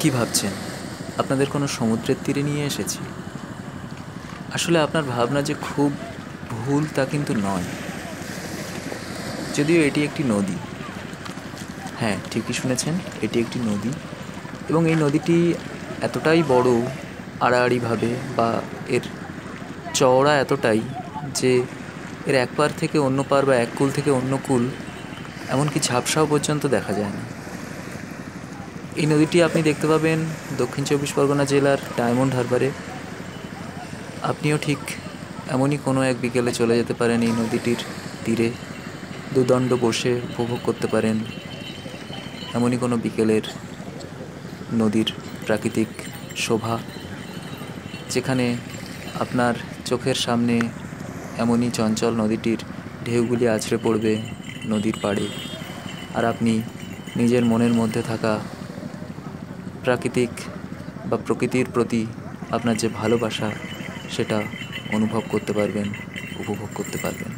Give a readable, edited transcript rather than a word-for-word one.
কি ভাবছেন আপনাদের কোনো সমুদ্রের তীরে নিয়ে এসেছি? আসলে আপনার ভাবনা যে খুব ভুল তা কিন্তু নয়। যদিও এটি একটি নদী। হ্যাঁ, ঠিকই শুনেছেন, এটি একটি নদী। এবং এই নদীটি এতটাই বড় আড়াআড়িভাবে, বা এর চওড়া এতটাই যে এর এক পার থেকে অন্য পার বা এক কূল থেকে অন্য কূল এমনকি ঝাপসাও পর্যন্ত দেখা যায় না। এই নদীটি আপনি দেখতে পাবেন দক্ষিণ চব্বিশ পরগনা জেলার ডায়মন্ড হারবারে। আপনিও ঠিক এমনই কোনো এক বিকেলে চলে যেতে পারেন এই নদীটির তীরে, দুদণ্ড বসে উপভোগ করতে পারেন এমনই কোনো বিকেলের নদীর প্রাকৃতিক শোভা, যেখানে আপনার চোখের সামনে এমনই চঞ্চল নদীটির ঢেউগুলি আছড়ে পড়বে নদীর পাড়ে, আর আপনি নিজের মনের মধ্যে থাকা প্রাকৃতিক বা প্রকৃতির প্রতি আপনার যে ভালোবাসা সেটা অনুভব করতে পারবেন, উপভোগ করতে পারবেন।